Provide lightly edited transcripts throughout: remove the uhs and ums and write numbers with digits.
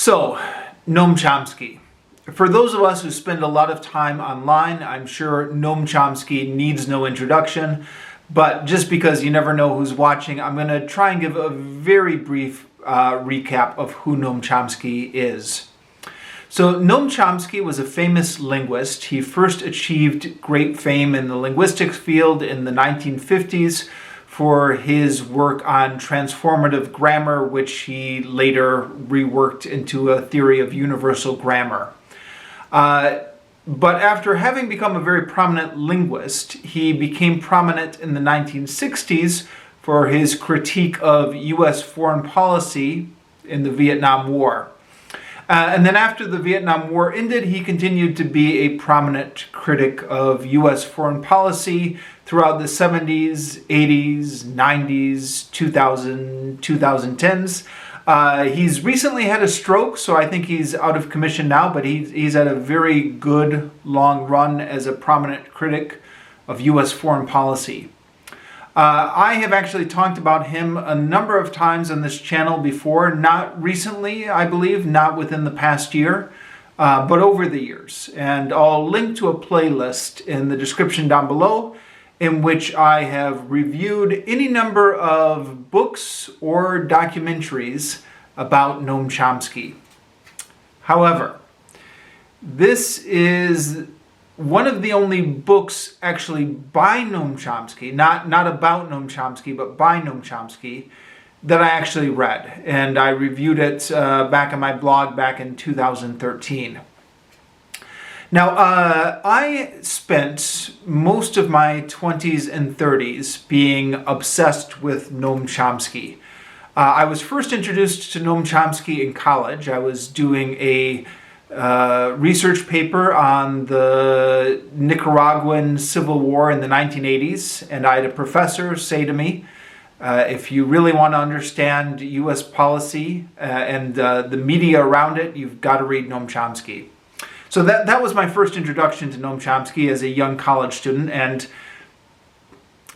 So, Noam Chomsky. For those of us who spend a lot of time online, I'm sure Noam Chomsky needs no introduction, but just because you never know who's watching, I'm going to try and give a very brief recap of who Noam Chomsky is. So, Noam Chomsky was a famous linguist. He first achieved great fame in the linguistics field in the 1950s for his work on transformative grammar, which he later reworked into a theory of universal grammar. But after having become a very prominent linguist, he became prominent in the 1960s for his critique of U.S. foreign policy in the Vietnam War. And then after the Vietnam War ended, he continued to be a prominent critic of U.S. foreign policy throughout the 70s, 80s, 90s, 2010s. He's recently had a stroke, so I think he's out of commission now, but he's had a very good long run as a prominent critic of U.S. foreign policy. I have actually talked about him a number of times on this channel before, not recently, I believe, not within the past year, but over the years. And I'll link to a playlist in the description down below in which I have reviewed any number of books or documentaries about Noam Chomsky. However, this is one of the only books actually by Noam Chomsky, not about Noam Chomsky, but by Noam Chomsky, that I actually read. And I reviewed it back on my blog back in 2013. Now, I spent most of my 20s and 30s being obsessed with Noam Chomsky. I was first introduced to Noam Chomsky in college. I was doing a research paper on the Nicaraguan Civil War in the 1980s, and I had a professor say to me, if you really want to understand U.S. policy and the media around it, you've got to read Noam Chomsky. So that was my first introduction to Noam Chomsky as a young college student, and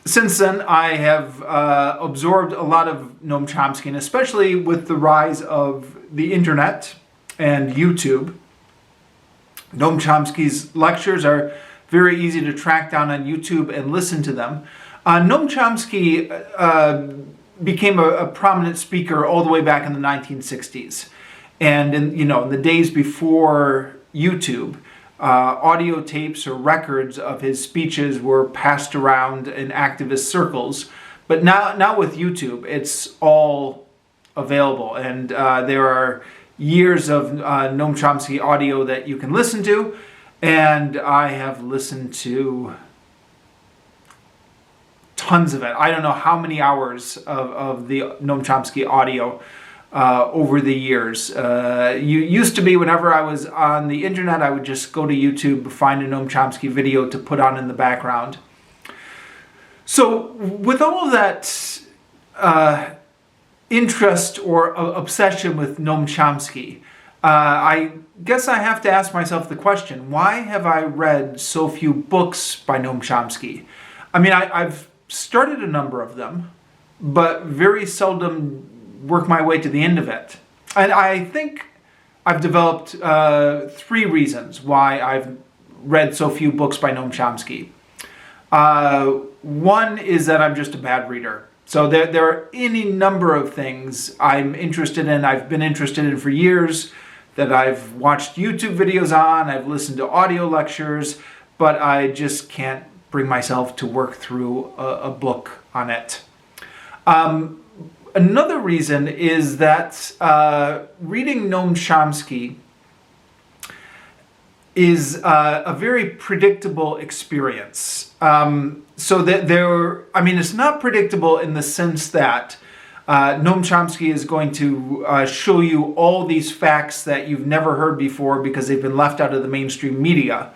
since then I have absorbed a lot of Noam Chomsky, and especially with the rise of the internet and YouTube. Noam Chomsky's lectures are very easy to track down on YouTube and listen to them. Noam Chomsky became a prominent speaker all the way back in the 1960s. And in the days before YouTube, audio tapes or records of his speeches were passed around in activist circles. But now with YouTube, it's all available. And there are years of Noam Chomsky audio that you can listen to, and I have listened to tons of it. I don't know how many hours of the Noam Chomsky audio over the years. Used to be whenever I was on the internet, I would just go to YouTube, find a Noam Chomsky video to put on in the background. So with all of that interest or obsession with Noam Chomsky, I guess I have to ask myself the question, why have I read so few books by Noam Chomsky? I mean, I've started a number of them, but very seldom work my way to the end of it. And I think I've developed 3 reasons why I've read so few books by Noam Chomsky. One is that I'm just a bad reader. So there are any number of things I'm interested in, I've been interested in for years, that I've watched YouTube videos on, I've listened to audio lectures, but I just can't bring myself to work through a book on it. Another reason is that reading Noam Chomsky is a very predictable experience. So that it's not predictable in the sense that Noam Chomsky is going to show you all these facts that you've never heard before because they've been left out of the mainstream media.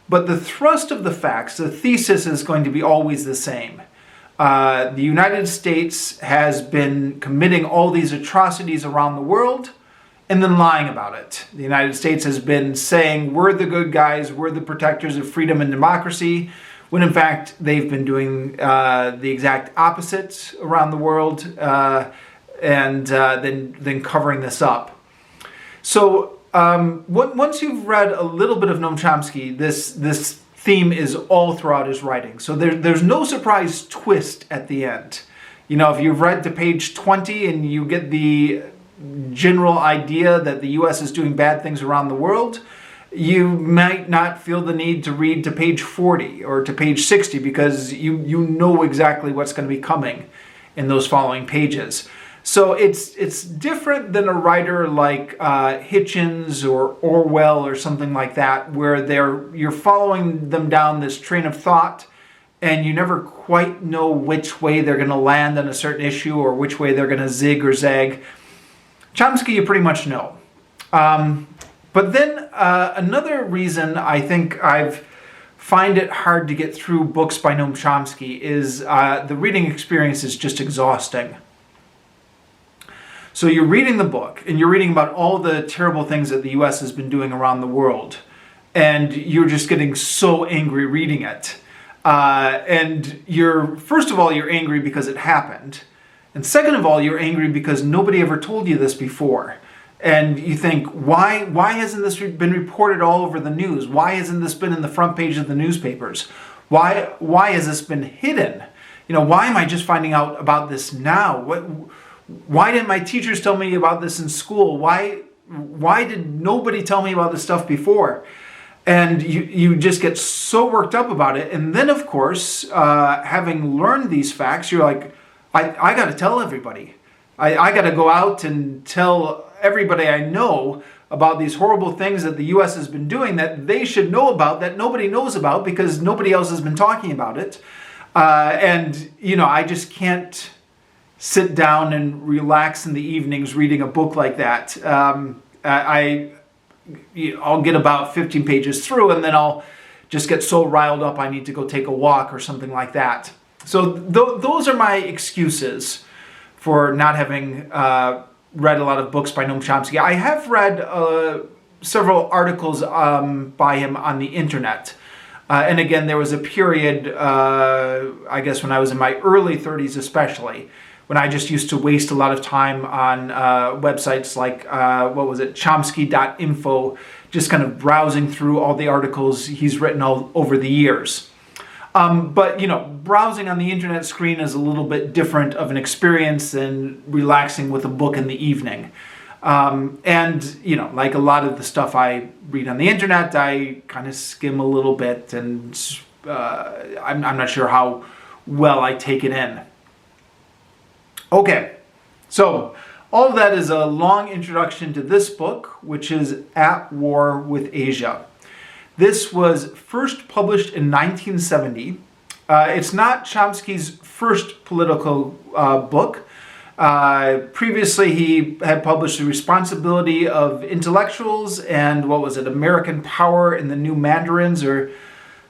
But the thrust of the facts, the thesis, is going to be always the same. The United States has been committing all these atrocities around the world and then lying about it. The United States has been saying, we're the good guys, we're the protectors of freedom and democracy, when in fact they've been doing the exact opposite around the world and then covering this up. So once you've read a little bit of Noam Chomsky, this theme is all throughout his writing. So there's no surprise twist at the end. You know, if you've read to page 20 and you get the general idea that the U.S. is doing bad things around the world, you might not feel the need to read to page 40 or to page 60 because you know exactly what's going to be coming in those following pages. So it's different than a writer like Hitchens or Orwell or something like that, where you're following them down this train of thought and you never quite know which way they're going to land on a certain issue or which way they're going to zig or zag. Chomsky, you pretty much know. But then another reason I think I find it hard to get through books by Noam Chomsky is the reading experience is just exhausting. So you're reading the book and you're reading about all the terrible things that the U.S. has been doing around the world. And you're just getting so angry reading it. And first of all, you're angry because it happened. And second of all, you're angry because nobody ever told you this before. And you think, why hasn't this been reported all over the news? Why hasn't this been in the front page of the newspapers? Why has this been hidden? You know, why am I just finding out about this now? Why didn't my teachers tell me about this in school? Why did nobody tell me about this stuff before? And you just get so worked up about it. And then, of course, having learned these facts, you're like, I got to tell everybody. I got to go out and tell everybody I know about these horrible things that the U.S. has been doing that they should know about, that nobody knows about because nobody else has been talking about it. And, you know, I just can't sit down and relax in the evenings reading a book like that. I'll get about 15 pages through and then I'll just get so riled up I need to go take a walk or something like that. So those are my excuses for not having read a lot of books by Noam Chomsky. I have read several articles by him on the internet. And again, there was a period, I guess when I was in my early 30s especially, when I just used to waste a lot of time on websites like, Chomsky.info, just kind of browsing through all the articles he's written all over the years. But, you know, browsing on the internet screen is a little bit different of an experience than relaxing with a book in the evening. And, you know, like a lot of the stuff I read on the internet, I kind of skim a little bit and I'm not sure how well I take it in. Okay, so all of that is a long introduction to this book, which is At War with Asia. This was first published in 1970. It's not Chomsky's first political book. Previously, he had published The Responsibility of Intellectuals and American Power in the New Mandarins or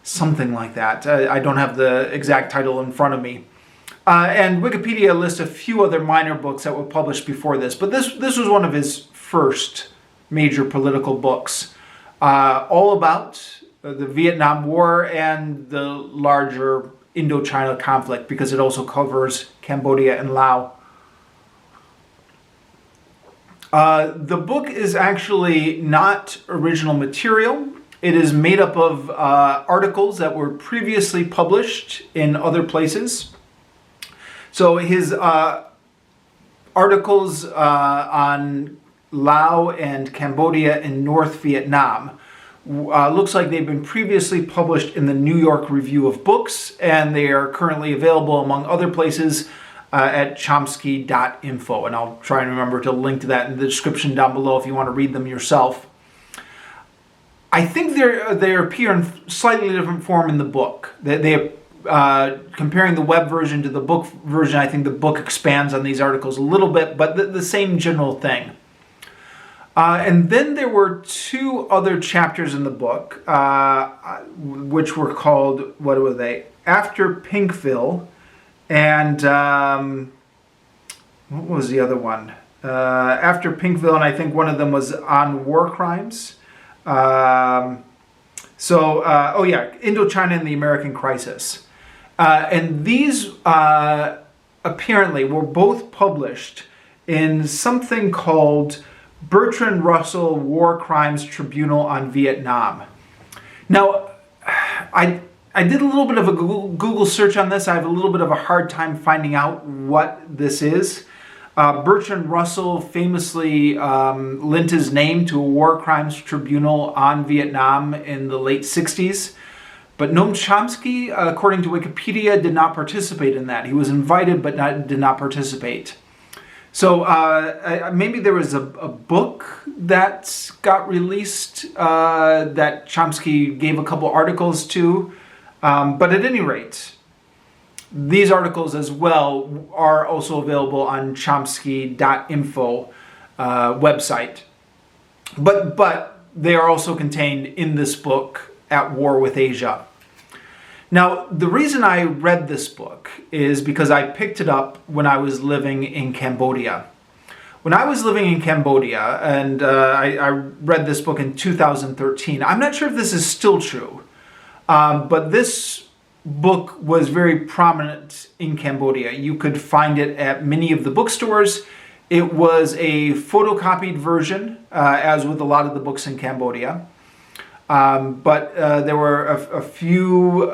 something like that. I don't have the exact title in front of me. And Wikipedia lists a few other minor books that were published before this, but this was one of his first major political books, all about the Vietnam War and the larger Indochina conflict, because it also covers Cambodia and Laos. The book is actually not original material. It is made up of articles that were previously published in other places. So his articles on Laos and Cambodia and North Vietnam looks like they've been previously published in the New York Review of Books, and they are currently available, among other places, at chomsky.info. And I'll try and remember to link to that in the description down below if you want to read them yourself. I think they appear in slightly different form in the book. Comparing the web version to the book version, I think the book expands on these articles a little bit, but the same general thing. And then there were two other chapters in the book, which were called, what were they? After Pinkville, and what was the other one? After Pinkville, and I think one of them was on war crimes. Indochina and the American Crisis. And these apparently were both published in something called Bertrand Russell, War Crimes Tribunal on Vietnam. Now, I did a little bit of a Google search on this. I have a little bit of a hard time finding out what this is. Bertrand Russell famously lent his name to a war crimes tribunal on Vietnam in the late 60s. But Noam Chomsky, according to Wikipedia, did not participate in that. He was invited but did not participate. So maybe there was a book that got released that Chomsky gave a couple articles to. But at any rate, these articles as well are also available on chomsky.info website. But they are also contained in this book, At War with Asia. Now, the reason I read this book is because I picked it up when I was living in Cambodia. When I was living in Cambodia, and I read this book in 2013, I'm not sure if this is still true, but this book was very prominent in Cambodia. You could find it at many of the bookstores. It was a photocopied version, as with a lot of the books in Cambodia. But there were a few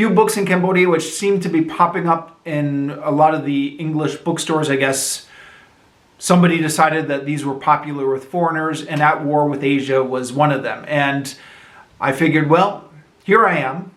books in Cambodia which seemed to be popping up in a lot of the English bookstores. I guess somebody decided that these were popular with foreigners, and At War with Asia was one of them. And I figured, well, here I am,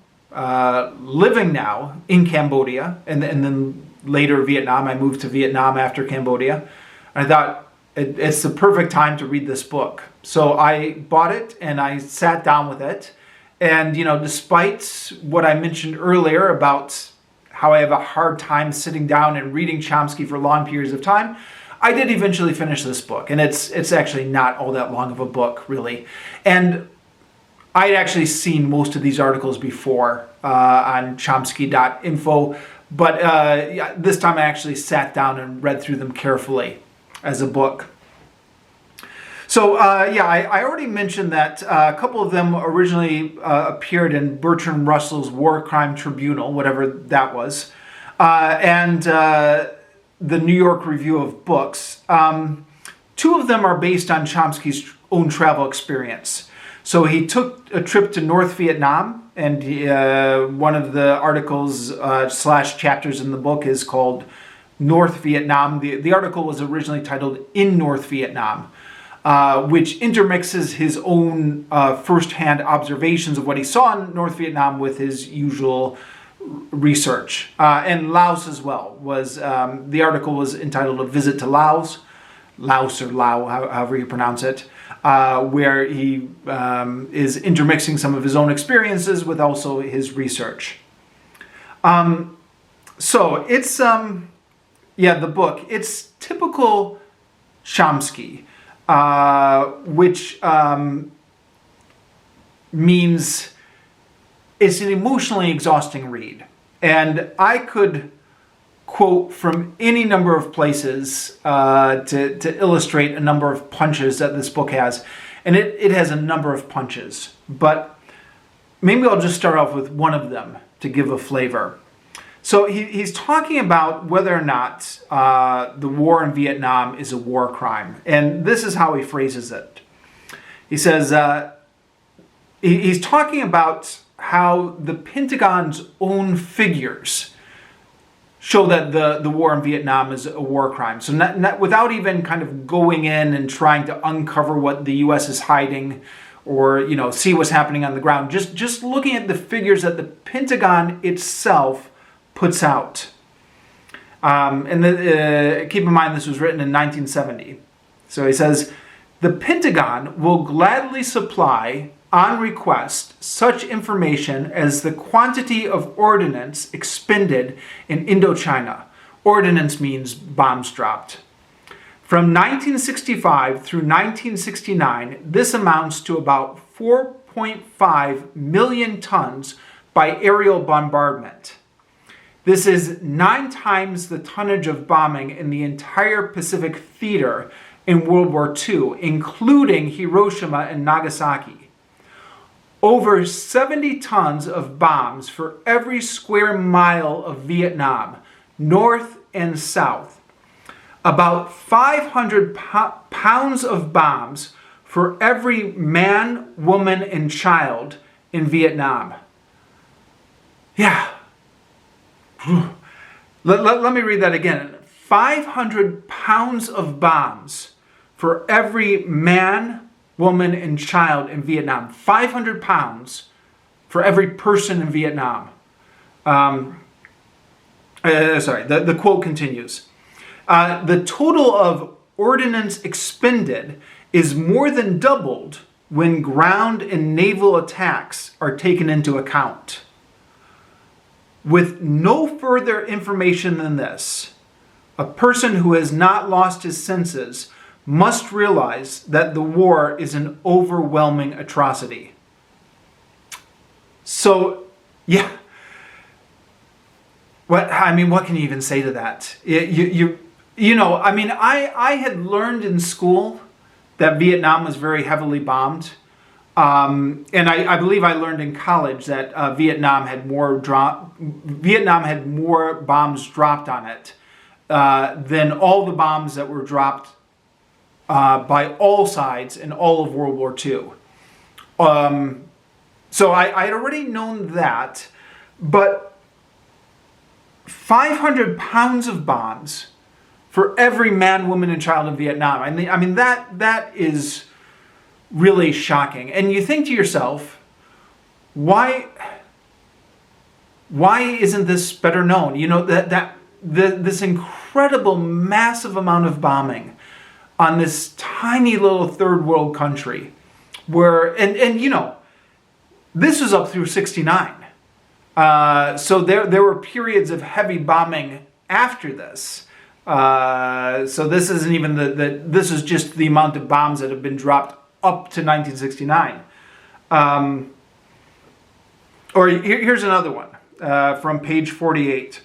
living now in Cambodia, and then later Vietnam. I moved to Vietnam after Cambodia. I thought, it's the perfect time to read this book. So I bought it and I sat down with it. And, despite what I mentioned earlier about how I have a hard time sitting down and reading Chomsky for long periods of time, I did eventually finish this book. And it's actually not all that long of a book, really. And I had actually seen most of these articles before on chomsky.info. But this time I actually sat down and read through them carefully as a book. So I already mentioned that a couple of them originally appeared in Bertrand Russell's War Crime Tribunal, whatever that was, and the New York Review of Books. Two of them are based on Chomsky's own travel experience. So he took a trip to North Vietnam, and one of the articles / chapters in the book is called North Vietnam. The article was originally titled In North Vietnam, which intermixes his own first-hand observations of what he saw in North Vietnam with his usual research. And Laos as well. The article was entitled A Visit to Laos, Laos or Lao, however you pronounce it, where he is intermixing some of his own experiences with also his research. So it's... the book, it's typical Chomsky, which means it's an emotionally exhausting read. And I could quote from any number of places to illustrate a number of punches that this book has. And it has a number of punches. But maybe I'll just start off with one of them to give a flavor. So he's talking about whether or not the war in Vietnam is a war crime. And this is how he phrases it. He says, he's talking about how the Pentagon's own figures show that the war in Vietnam is a war crime. So not without even kind of going in and trying to uncover what the U.S. is hiding or, see what's happening on the ground. Just looking at the figures that the Pentagon itself puts out. Keep in mind this was written in 1970. So he says, the Pentagon will gladly supply, on request, such information as the quantity of ordnance expended in Indochina. Ordnance means bombs dropped. From 1965 through 1969, this amounts to about 4.5 million tons by aerial bombardment. This is 9 times the tonnage of bombing in the entire Pacific theater in World War II, including Hiroshima and Nagasaki. Over 70 tons of bombs for every square mile of Vietnam, north and south. about 500 pounds of bombs for every man, woman, and child in Vietnam. Yeah. Let me read that again. 500 pounds of bombs for every man, woman, and child in Vietnam. 500 pounds for every person in Vietnam. The quote continues. The total of ordnance expended is more than doubled when ground and naval attacks are taken into account. With no further information than this, a person who has not lost his senses must realize that the war is an overwhelming atrocity. So, yeah. What can you even say to that? I had learned in school that Vietnam was very heavily bombed. And I believe I learned in college that Vietnam had more bombs dropped on it than all the bombs that were dropped by all sides in all of World War II. So I had already known that, but 500 pounds of bombs for every man, woman, and child in Vietnam. I mean that is really shocking. And you think to yourself, why isn't this better known? This incredible, massive amount of bombing on this tiny little third world country, where this was up through '69. So there were periods of heavy bombing after this. So this isn't even this is just the amount of bombs that have been dropped up to 1969. Here's another one from page 48.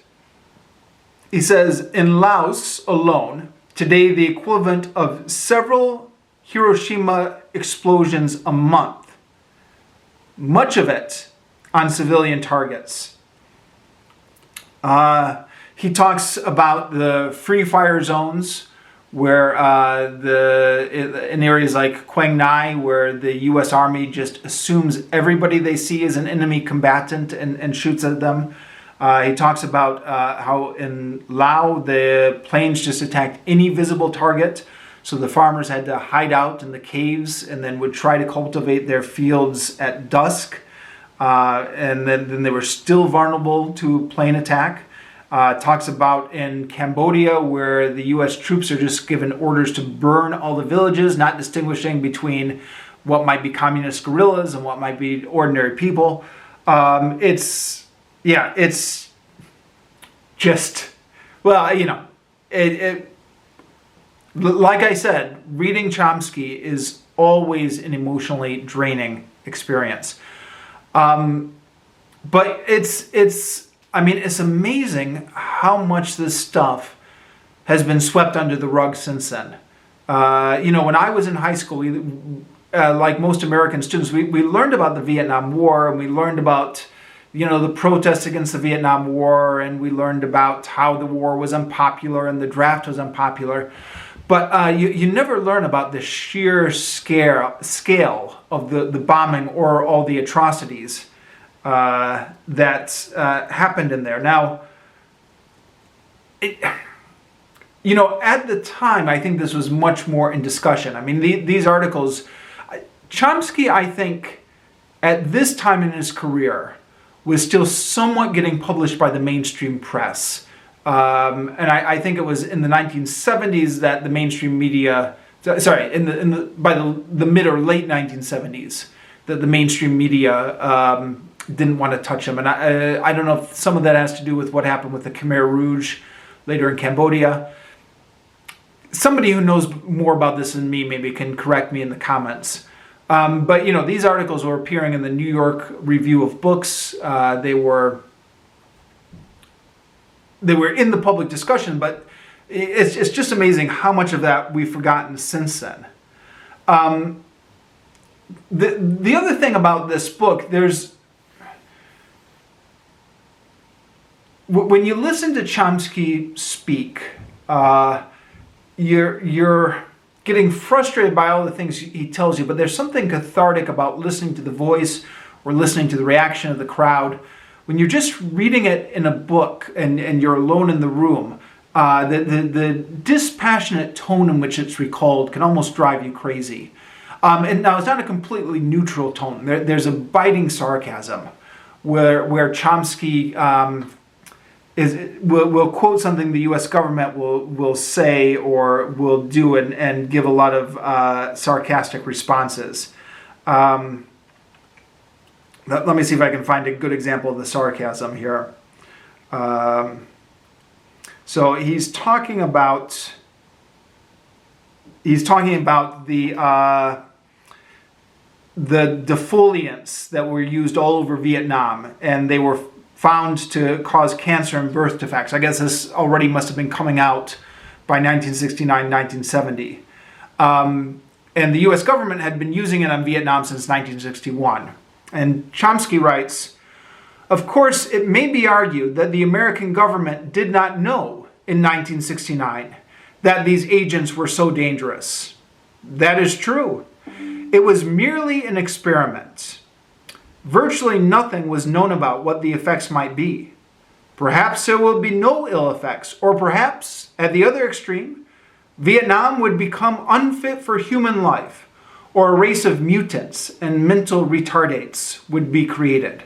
He says, in Laos alone, today the equivalent of several Hiroshima explosions a month. Much of it on civilian targets. He talks about the free fire zones where in areas like Quang Ngai, where the U.S. Army just assumes everybody they see is an enemy combatant and shoots at them. He talks about how in Laos the planes just attacked any visible target, so the farmers had to hide out in the caves and then would try to cultivate their fields at dusk. And then they were still vulnerable to plane attack. Talks about in Cambodia where the U.S. troops are just given orders to burn all the villages, not distinguishing between what might be communist guerrillas and what might be ordinary people. It's just, like I said, reading Chomsky is always an emotionally draining experience. But it's amazing how much this stuff has been swept under the rug since then. When I was in high school, like most American students, we learned about the Vietnam War, and we learned about, the protests against the Vietnam War, and we learned about how the war was unpopular and the draft was unpopular. But you never learn about the sheer scale of the bombing or all the atrocities that happened in there. Now, at the time, I think this was much more in discussion. I mean, these articles, Chomsky, I think, at this time in his career, was still somewhat getting published by the mainstream press. And I think it was in the 1970s that the mainstream media, by the mid or late 1970s, that the mainstream media didn't want to touch him. And I don't know if some of that has to do with what happened with the Khmer Rouge later in Cambodia. Somebody who knows more about this than me maybe can correct me in the comments. But these articles were appearing in the New York Review of Books. They were in the public discussion, but it's just amazing how much of that we've forgotten since then. The other thing about this book, when you listen to Chomsky speak, you're getting frustrated by all the things he tells you, but there's something cathartic about listening to the voice or listening to the reaction of the crowd. When you're just reading it in a book and you're alone in the room, the dispassionate tone in which it's recalled can almost drive you crazy. And now it's not a completely neutral tone. There's a biting sarcasm where Chomsky will quote something the U.S. government will say or will do and give a lot of sarcastic responses. Let me see if I can find a good example of the sarcasm here. So he's talking about the defoliants that were used all over Vietnam, and they were found to cause cancer and birth defects. I guess this already must have been coming out by 1969, 1970. And the U.S. government had been using it on Vietnam since 1961. And Chomsky writes, "Of course, it may be argued that the American government did not know in 1969 that these agents were so dangerous. That is true. It was merely an experiment. Virtually nothing was known about what the effects might be. Perhaps there will be no ill effects, or perhaps, at the other extreme, Vietnam would become unfit for human life, or a race of mutants and mental retardates would be created.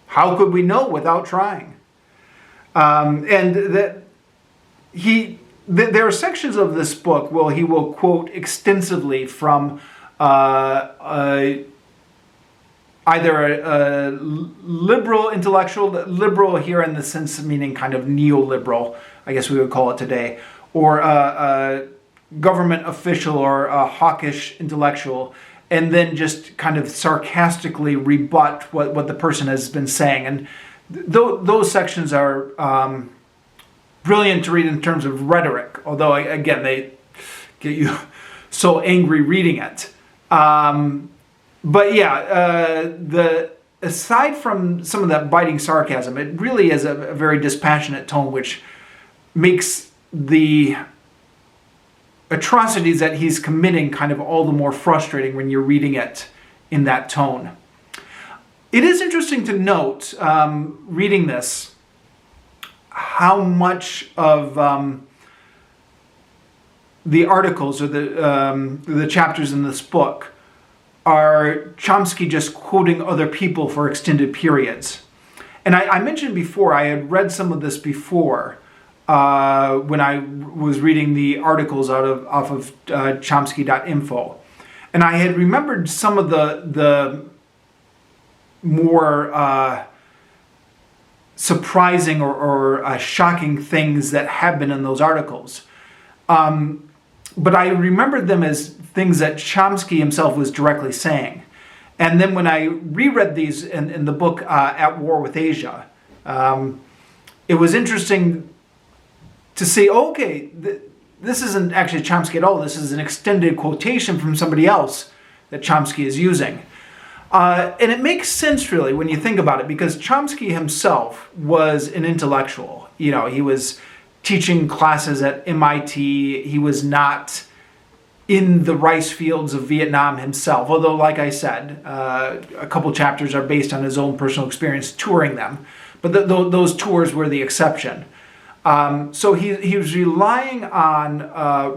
How could we know without trying?" There are sections of this book where he will quote extensively from either a liberal intellectual, liberal here in the sense of meaning kind of neoliberal, I guess we would call it today, or a government official or a hawkish intellectual, and then just kind of sarcastically rebut what the person has been saying. And those sections are brilliant to read in terms of rhetoric, although, again, they get you so angry reading it. But yeah, aside from some of that biting sarcasm, it really is a very dispassionate tone, which makes the atrocities that he's committing kind of all the more frustrating when you're reading it in that tone. It is interesting to note, reading this, how much of the articles or the chapters in this book are Chomsky just quoting other people for extended periods. And I mentioned before, I had read some of this before when I was reading the articles off of Chomsky.info. And I had remembered some of the more surprising or shocking things that have been in those articles. But I remembered them as things that Chomsky himself was directly saying. And then when I reread these in the book At War with Asia, it was interesting to see, okay, this isn't actually Chomsky at all. This is an extended quotation from somebody else that Chomsky is using. And it makes sense, really, when you think about it, because Chomsky himself was an intellectual. You know, he was teaching classes at MIT. He was not in the rice fields of Vietnam himself, although, like I said, a couple chapters are based on his own personal experience touring them. But those tours were the exception. So he was relying on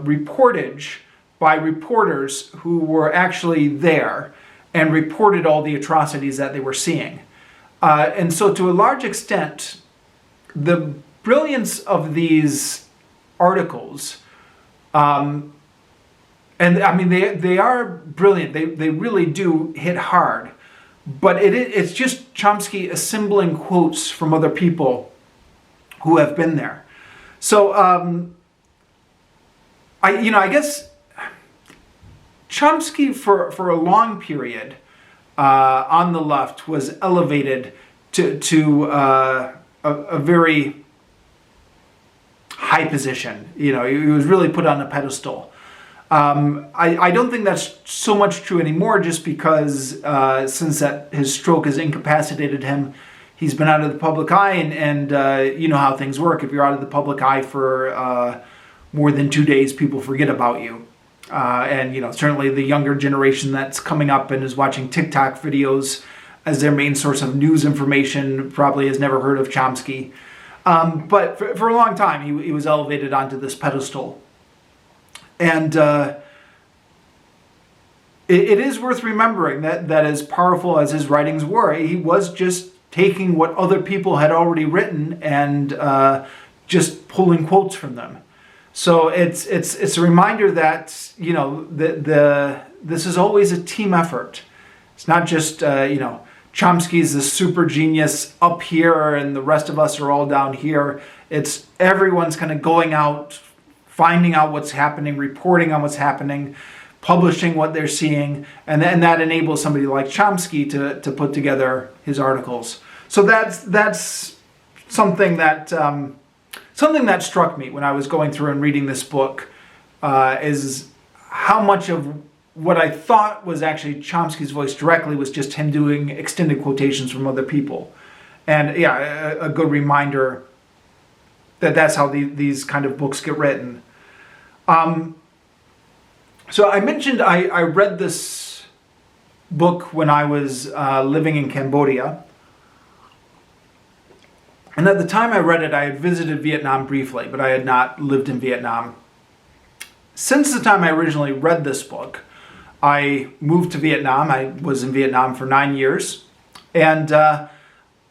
reportage by reporters who were actually there and reported all the atrocities that they were seeing. And so to a large extent, the brilliance of these articles, and I mean, they are brilliant. They really do hit hard. But it's just Chomsky assembling quotes from other people who have been there. So, I guess Chomsky for a long period on the left was elevated to a very high position. You know, he was really put on a pedestal. I don't think that's so much true anymore, just because since his stroke has incapacitated him, he's been out of the public eye, and you know how things work. If you're out of the public eye for more than 2 days, people forget about you. And certainly the younger generation that's coming up and is watching TikTok videos as their main source of news information probably has never heard of Chomsky. But for a long time, he was elevated onto this pedestal. And it is worth remembering that as powerful as his writings were, he was just taking what other people had already written and just pulling quotes from them. So it's a reminder that this is always a team effort. It's not just Chomsky's the super genius up here and the rest of us are all down here. It's everyone's kind of going out, finding out what's happening, reporting on what's happening, publishing what they're seeing, and that enables somebody like Chomsky to put together his articles. So that's something that struck me when I was going through and reading this book, is how much of what I thought was actually Chomsky's voice directly was just him doing extended quotations from other people. And yeah, a good reminder that that's how these kind of books get written. So I mentioned I read this book when I was living in Cambodia. And at the time I read it, I had visited Vietnam briefly, but I had not lived in Vietnam. Since the time I originally read this book, I moved to Vietnam. I was in Vietnam for 9 years. And I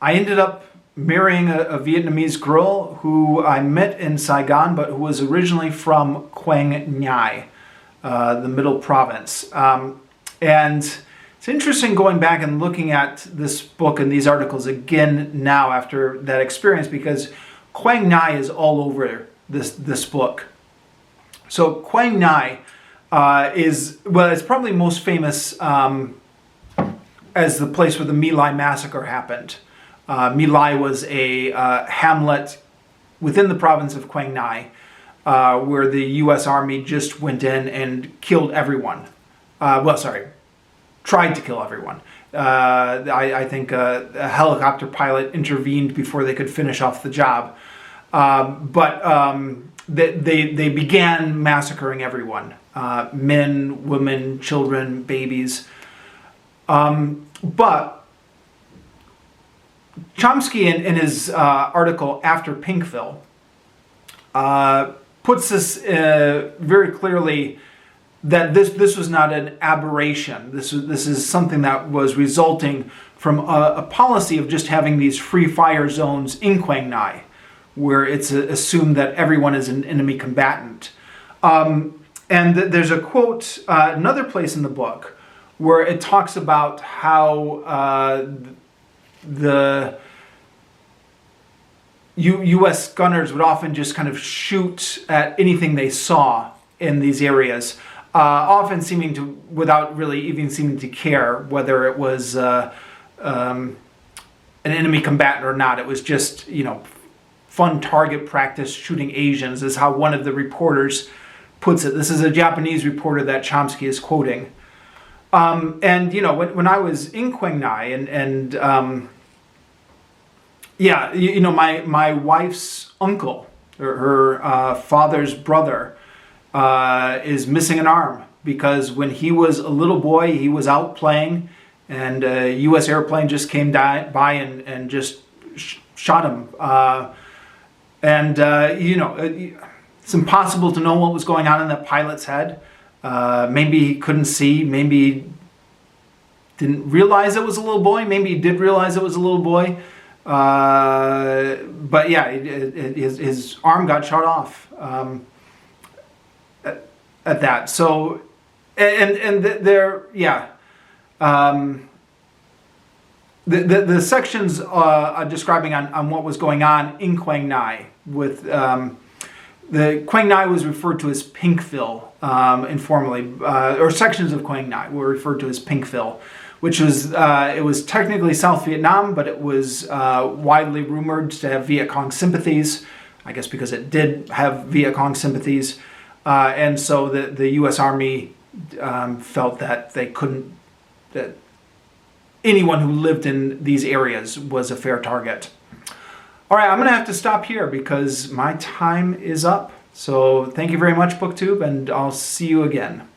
ended up marrying a Vietnamese girl who I met in Saigon, but who was originally from Quang Nhai, the middle province. And it's interesting going back and looking at this book and these articles again now after that experience, because Quang Nhai is all over this book. So Quang Nhai it's probably most famous as the place where the My Lai massacre happened. My Lai was a hamlet within the province of Quang Nhai, where the U.S. Army just went in and killed everyone. Tried to kill everyone. I think a helicopter pilot intervened before they could finish off the job. They began massacring everyone. Men, women, children, babies. But Chomsky in his article After Pinkville puts this very clearly that this was not an aberration. This is something that was resulting from a policy of just having these free fire zones in Quang Nhai, where it's assumed that everyone is an enemy combatant. And there's a quote, another place in the book, where it talks about how the U.S. gunners would often just kind of shoot at anything they saw in these areas, often seeming to, without really even seeming to care whether it was an enemy combatant or not. It was just, fun target practice shooting Asians, is how one of the reporters puts it. This is a Japanese reporter that Chomsky is quoting. When I was in Quang Nhai my wife's uncle, her father's brother, is missing an arm because when he was a little boy, he was out playing and a U.S. airplane just came by and just shot him. It's impossible to know what was going on in that pilot's head. Maybe he couldn't see. Maybe he didn't realize it was a little boy. Maybe he did realize it was a little boy. But yeah, his arm got shot off at that. So, the sections describing on what was going on in Quang Nhai with the Quang Nhai was referred to as Pinkville informally, or sections of Quang Nhai were referred to as Pinkville, which was it was technically South Vietnam, but it was widely rumored to have Viet Cong sympathies. I guess because it did have Viet Cong sympathies, and so the U.S. Army felt that that anyone who lived in these areas was a fair target. All right, I'm going to have to stop here because my time is up. So thank you very much, BookTube, and I'll see you again.